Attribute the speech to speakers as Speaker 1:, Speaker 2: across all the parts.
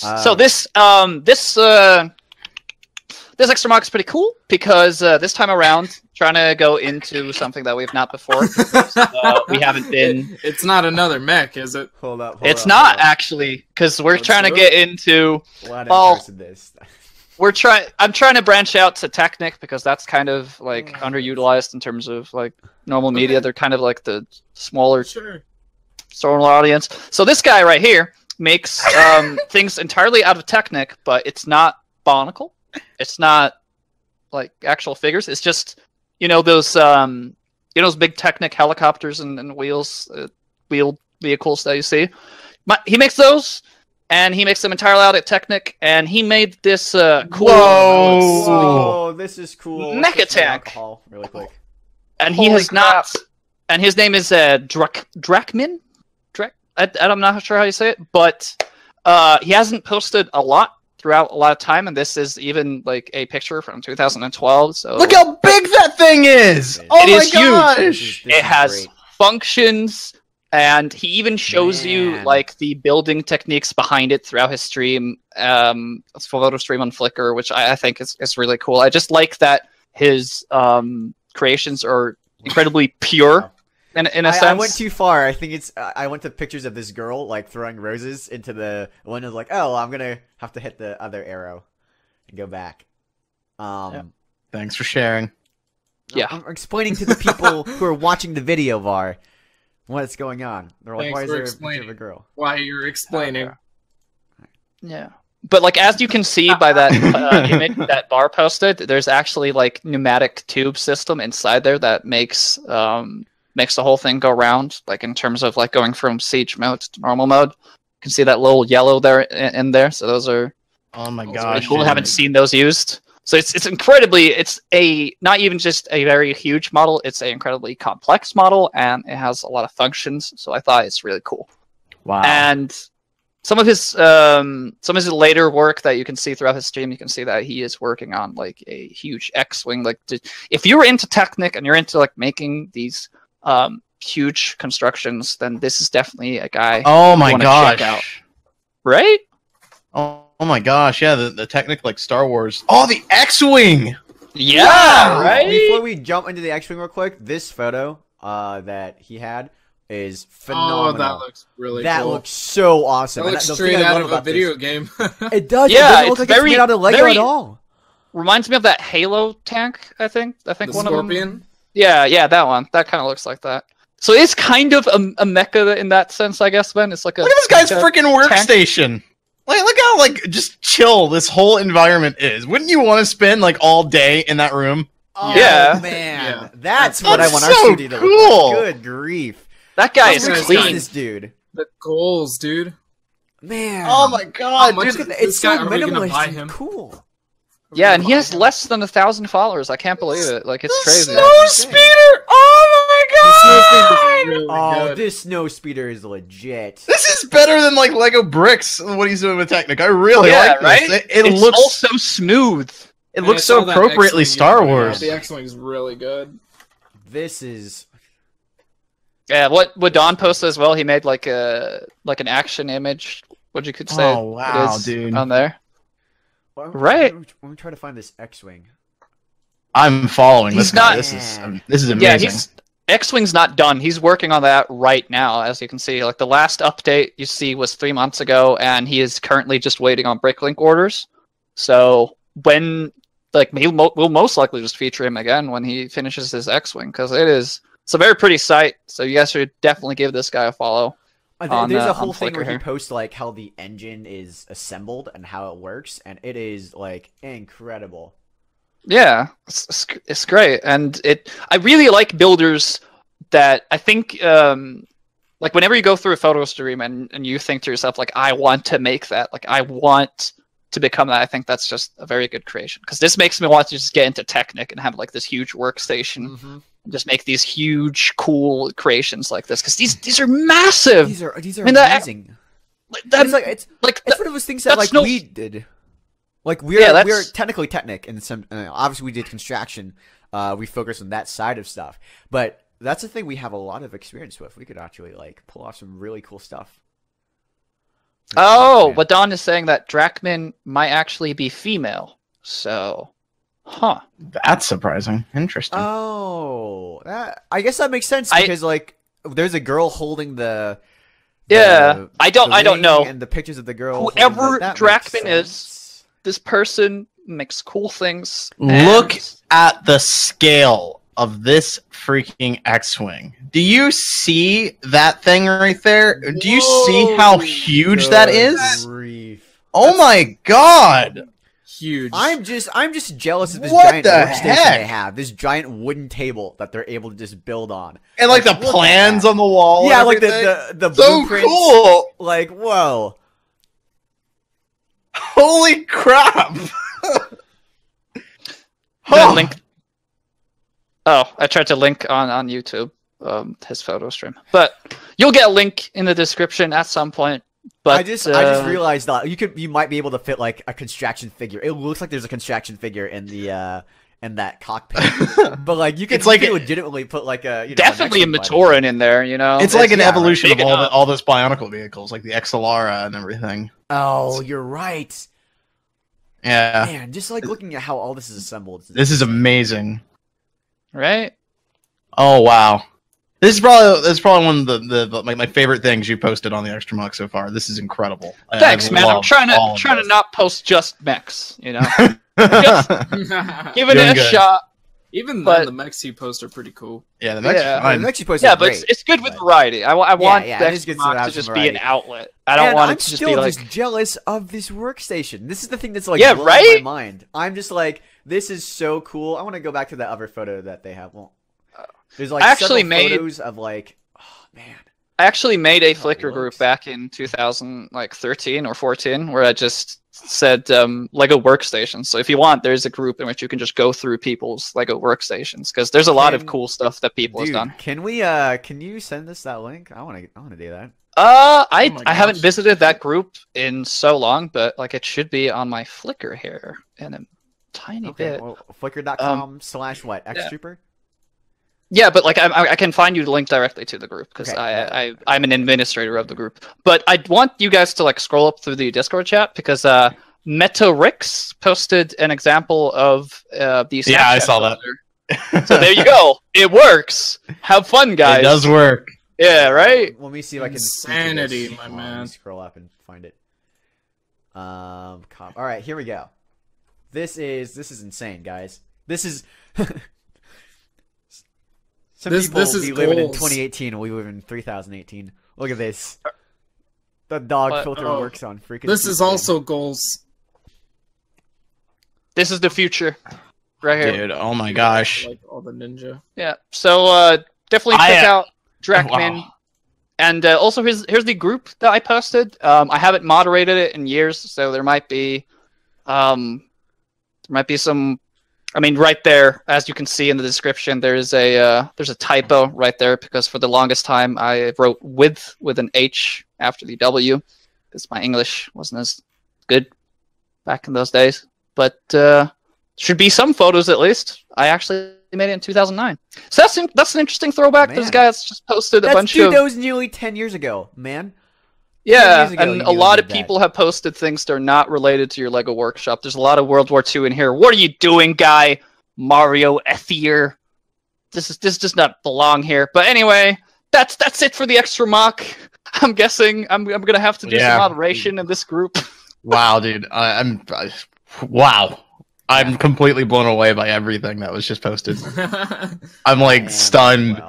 Speaker 1: So this extra mock is pretty cool because this time around, trying to go into something that we've not before. We haven't been.
Speaker 2: It's not another mech, is it?
Speaker 3: Hold up.
Speaker 1: It's not actually because we're trying to get into.
Speaker 3: This.
Speaker 1: I'm trying to branch out to Technic because that's kind of like underutilized in terms of like normal media. They're kind of like the smaller audience. So this guy right here makes things entirely out of Technic, but it's not BIONICLE. It's not like actual figures. It's just those big Technic helicopters and wheeled vehicles that you see. He makes those. And he makes them entirely out at Technic, and he made this cool.
Speaker 3: Whoa, this is cool.
Speaker 1: Mecha tank.
Speaker 3: Really quick.
Speaker 1: And he has not. And his name is drakmin. I'm not sure how you say it, but he hasn't posted a lot throughout a lot of time, and this is even like a picture from 2012. So
Speaker 4: look how big that thing is! Oh my gosh!
Speaker 1: Huge. It has functions. And he even shows you like the building techniques behind it throughout his stream. It's a photo stream on Flickr, which I think is really cool. I just like that his creations are incredibly pure in a sense.
Speaker 3: I went too far. I think I went to pictures of this girl like throwing roses into the one. Like, oh, I'm gonna have to hit the other arrow and go back.
Speaker 4: Thanks for sharing.
Speaker 1: Yeah,
Speaker 3: I'm explaining to the people who are watching the video, Var. What's going on? They're like, why is there a picture of a girl?
Speaker 2: Why you're explaining.
Speaker 1: Yeah. But like as you can see by that image that Bar posted, there's actually like pneumatic tube system inside there that makes the whole thing go round, like in terms of like going from siege mode to normal mode. You can see that little yellow there in there. So those are really cool. I haven't seen those used. So it's incredibly, not even just a very huge model, it's an incredibly complex model, and it has a lot of functions, so I thought it's really cool.
Speaker 4: Wow.
Speaker 1: And some of his later work that you can see throughout his stream, you can see that he is working on like a huge X-Wing. Like, if you're into Technic and you're into like making these huge constructions, then this is definitely a guy
Speaker 4: oh my gosh.
Speaker 1: check out. Right?
Speaker 4: Oh my gosh, yeah, the Technic like Star Wars. Oh, the X-Wing!
Speaker 1: Yeah, right?
Speaker 3: Before we jump into the X-Wing real quick, this photo that he had is phenomenal.
Speaker 2: Oh, that looks really cool.
Speaker 3: That looks so awesome.
Speaker 2: That looks straight out of a video game.
Speaker 3: It does.
Speaker 1: Yeah,
Speaker 3: it doesn't look like it's made out of Lego at all.
Speaker 1: Reminds me of that Halo tank, I think.
Speaker 2: The
Speaker 1: one
Speaker 2: Scorpion?
Speaker 1: of them. Yeah, that one. That kind of looks like that. So it's kind of a mecha in that sense, I guess, Ben. It's like
Speaker 4: look at this guy's freaking workstation. Like, look how like just chill this whole environment is. Wouldn't you want to spend like all day in that room?
Speaker 3: Oh,
Speaker 1: yeah,
Speaker 3: man, that's what I want our
Speaker 4: so
Speaker 3: studio to look like. Good grief,
Speaker 1: that guy is
Speaker 3: clean.
Speaker 1: clean.
Speaker 3: This dude,
Speaker 2: the goals, dude.
Speaker 3: Man,
Speaker 4: oh my god,
Speaker 3: dude, it's so minimalist and cool.
Speaker 1: Yeah, and he has less than 1,000 followers. I can't believe it. Like, it's crazy.
Speaker 4: Snow speeder! Oh my god!
Speaker 2: Really good.
Speaker 3: This snow speeder is legit.
Speaker 4: This is better than like Lego bricks. What he's doing with Technic. I really like this.
Speaker 1: Right?
Speaker 4: It looks
Speaker 1: also smooth.
Speaker 4: It looks so appropriately Star Wars.
Speaker 2: The X-Wing is really good.
Speaker 3: This is.
Speaker 1: Yeah, what Don posted as well. He made like an action image. What you could say?
Speaker 4: Oh wow, dude!
Speaker 1: On there.
Speaker 3: Right. Let me try to find this X-Wing.
Speaker 4: I'm following this guy. This is amazing.
Speaker 1: Yeah, X-Wing's not done. He's working on that right now, as you can see. Like the last update you see was 3 months ago, and he is currently just waiting on BrickLink orders. So when we'll most likely just feature him again when he finishes his X-Wing, because it's a very pretty sight. So you guys should definitely give this guy a follow.
Speaker 3: There's a whole thing where he posts like how the engine is assembled and how it works, and it is like incredible.
Speaker 1: Yeah, it's great, and I really like builders that I think like whenever you go through a photo stream and you think to yourself like, I want to make that, like I want to become that. I think that's just a very good creation, because this makes me want to just get into Technic and have like this huge workstation. Mm-hmm. Just make these huge, cool creations like this, because these are massive.
Speaker 3: These are amazing. It's one of those things that like we did. Like we're technically Technic, and some obviously we did construction. We focus on that side of stuff, but that's the thing we have a lot of experience with. We could actually like pull off some really cool stuff.
Speaker 1: Oh, but Don is saying that drakmin might actually be female. So,
Speaker 4: That's surprising. Interesting.
Speaker 3: Oh, I guess that makes sense because like there's a girl holding the
Speaker 1: I don't know.
Speaker 3: And the pictures of the girl.
Speaker 1: Whoever drakmin is, this person makes cool things.
Speaker 4: Look at the scale of this freaking X-Wing. Do you see that thing right there? Do you see how huge that is? Oh my god!
Speaker 2: Huge.
Speaker 3: I'm just jealous of this giant workstation they have. This giant wooden table that they're able to just build on.
Speaker 4: And like the plans on the wall.
Speaker 3: Yeah, like the
Speaker 4: so
Speaker 3: blueprints.
Speaker 4: Cool.
Speaker 3: Like, whoa.
Speaker 4: Holy crap.
Speaker 1: Link. Oh, I tried to link on YouTube his photo stream, but you'll get a link in the description at some point. But
Speaker 3: I just realized that you might be able to fit like a construction figure. It looks like there's a construction figure in the in that cockpit, but like you could legitimately put like a
Speaker 1: definitely a Matoran in there. You know,
Speaker 4: it's like an evolution of all those Bionicle vehicles, like the XLR and everything.
Speaker 3: Oh, you're right.
Speaker 4: Yeah,
Speaker 3: man, just like looking at how all this is assembled.
Speaker 4: This is amazing.
Speaker 1: Right?
Speaker 4: Oh wow, this is probably one of the my favorite things you posted on the Extra MoC so far. This is incredible.
Speaker 1: Thanks, man. I'm trying to not post just mechs, you know. Just giving it a shot.
Speaker 2: Even then, the mechs you post are pretty cool.
Speaker 4: Yeah, the mechs
Speaker 3: you post are great.
Speaker 1: But it's good with variety. I want the Extra MoC to just be an outlet. I don't want it to just be like. I'm
Speaker 3: still jealous of this workstation. This is the thing that's like blowing my mind. I'm just like, this is so cool. I want to go back to that other photo that they have. Well, there's like several photos of like, oh man.
Speaker 1: I actually made a Flickr group back in 2013 or 14 where I just said LEGO workstations. So if you want, there's a group in which you can just go through people's LEGO workstations because there's a lot of cool stuff that people have done.
Speaker 3: Can we? Can you send us that link? I want to do that.
Speaker 1: I haven't visited that group in so long, but like it should be on my Flickr here in a tiny bit.
Speaker 3: Well, Flickr.com/what? Xtrooper?
Speaker 1: Yeah, but like I can find you the link directly to the group because I'm an administrator of the group. But I want you guys to like scroll up through the Discord chat because Matriarch posted an example of the Snapchat.
Speaker 4: Yeah, I saw that.
Speaker 1: So there you go. It works. Have fun, guys.
Speaker 4: It does work.
Speaker 1: Yeah, right?
Speaker 3: Let me see if I can.
Speaker 2: Insanity, my man.
Speaker 3: Let me scroll up and find it. All right, here we go. This is insane, guys. This is. This is living in 2018 and we live in 3018. Look at this. The dog filter works on freaking.
Speaker 2: This is also goals.
Speaker 1: This is the future, right here,
Speaker 4: dude. Oh my gosh!
Speaker 2: Like all the ninja.
Speaker 1: Yeah. So definitely check out drakmin, and also here's the group that I posted. I haven't moderated it in years, so there might be some. I mean, right there, as you can see in the description, there's a typo right there because for the longest time I wrote with an H after the W because my English wasn't as good back in those days. But should be some photos at least. I actually made it in 2009, so that's an interesting throwback. Man. This guy has just posted a bunch of.
Speaker 3: That was nearly 10 years ago, man.
Speaker 1: Yeah, and a lot of people have posted things that are not related to your LEGO workshop. There's a lot of World War II in here. What are you doing, guy? Mario Ethier. This does not belong here. But anyway, that's it for the Extra MoC. I'm guessing I'm gonna have to do some moderation in this group.
Speaker 4: Wow, dude. Wow. I'm completely blown away by everything that was just posted. I'm like stunned.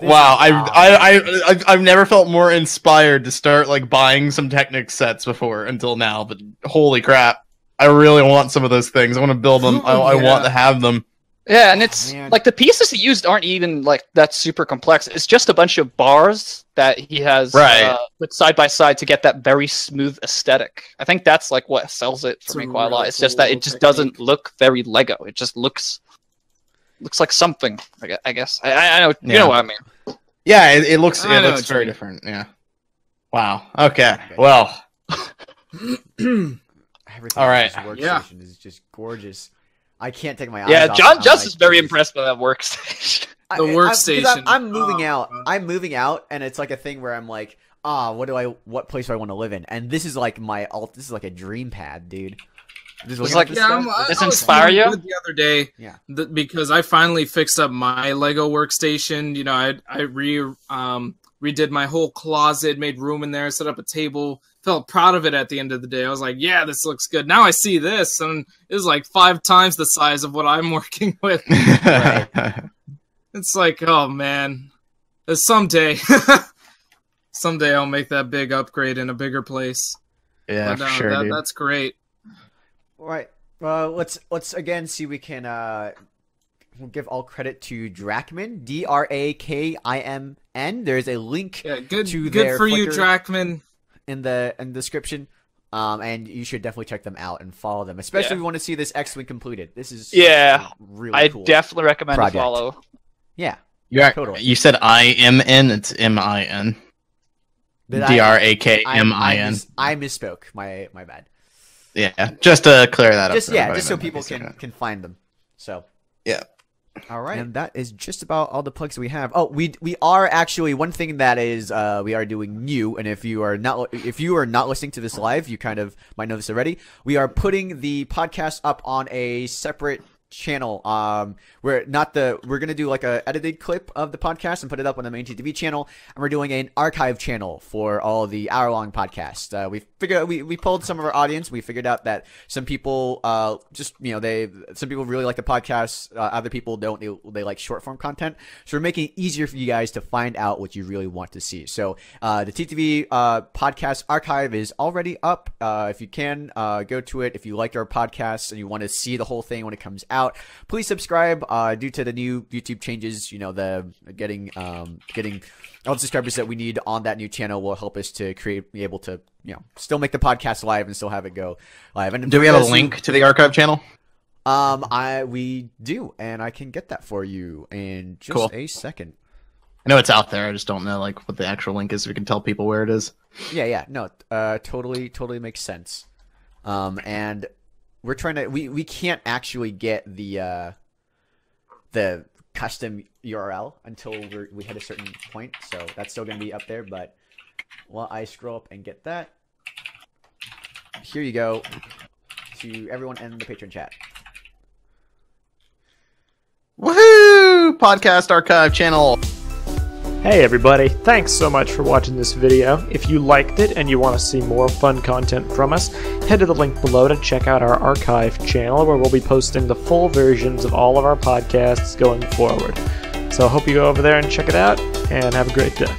Speaker 4: Wow, I've never felt more inspired to start like buying some Technic sets before until now, but holy crap. I really want some of those things. I want to build them. I want to have them.
Speaker 1: Yeah, and it's like the pieces he used aren't even like that super complex. It's just a bunch of bars that he has put side by side to get that very smooth aesthetic. I think that's like what sells it for me quite a lot. It's just that it just doesn't look very Lego. It just looks like something. I guess I know you know what I mean.
Speaker 4: Yeah, it looks very different. Yeah. Wow. Okay. Well.
Speaker 3: Everything
Speaker 4: all right.
Speaker 3: Workstation is just gorgeous. I can't take my eyes off.
Speaker 1: Yeah, John Just is very impressed by that workstation.
Speaker 2: The workstation.
Speaker 3: I'm moving out. I'm moving out, and it's like a thing where I'm like, what place do I want to live in? And this is like this is like a dream pad, dude.
Speaker 1: It's like, this inspire you?
Speaker 2: The other day,
Speaker 3: yeah,
Speaker 2: because I finally fixed up my Lego workstation. You know, I redid my whole closet, made room in there, set up a table. Felt proud of it at the end of the day. I was like, yeah, this looks good. Now I see this, and it's like 5 times the size of what I'm working with. It's like, oh man, someday I'll make that big upgrade in a bigger place.
Speaker 4: Yeah, but, sure, dude.
Speaker 2: That's great.
Speaker 3: All right. Let's again see we can we'll give all credit to Drakmin, DRAKIMN. There's a link to their
Speaker 2: for you,
Speaker 3: Flickr
Speaker 2: Drakmin,
Speaker 3: in the description. And you should definitely check them out and follow them, especially if you want to see this X-Wing completed. This is really cool.
Speaker 1: I definitely recommend to follow.
Speaker 3: Yeah.
Speaker 4: Totally. You said IMN, it's MIN. DRAKMIN.
Speaker 3: I misspoke. My bad.
Speaker 4: Yeah, just to clear that up.
Speaker 3: Just so people can find them. So
Speaker 4: yeah.
Speaker 3: All right, and that is just about all the plugs we have. Oh, we are actually one thing that is we are doing new, and if you are not listening to this live, you kind of might know this already. We are putting the podcast up on a separate channel. We're gonna do like a edited clip of the podcast and put it up on the main GTV channel, and we're doing an archive channel for all the hour-long podcasts. We figured we polled some of our audience. We figured out that some people some people really like the podcast. Other people don't. They like short form content. So we're making it easier for you guys to find out what you really want to see. So the TTV podcast archive is already up. If you can go to it. If you liked our podcast and you want to see the whole thing when it comes out, please subscribe. Due to the new YouTube changes, the getting all the subscribers that we need on that new channel will help us to be able to still make the podcast live and still have it go live. And
Speaker 4: do we have a link to the archive channel?
Speaker 3: We do, and I can get that for you in just a second.
Speaker 4: I know it's out there. I just don't know what the actual link is. So we can tell people where it is.
Speaker 3: Yeah. No, totally makes sense. And we're trying to we can't actually get the custom URL until we hit a certain point, so that's still going to be up there. But while I scroll up and get that, here you go to everyone in the Patreon chat.
Speaker 4: Woohoo! Podcast archive channel.
Speaker 5: Hey everybody, thanks so much for watching this video. If you liked it and you want to see more fun content from us, head to the link below to check out our archive channel where we'll be posting the full versions of all of our podcasts going forward. So I hope you go over there and check it out, and have a great day.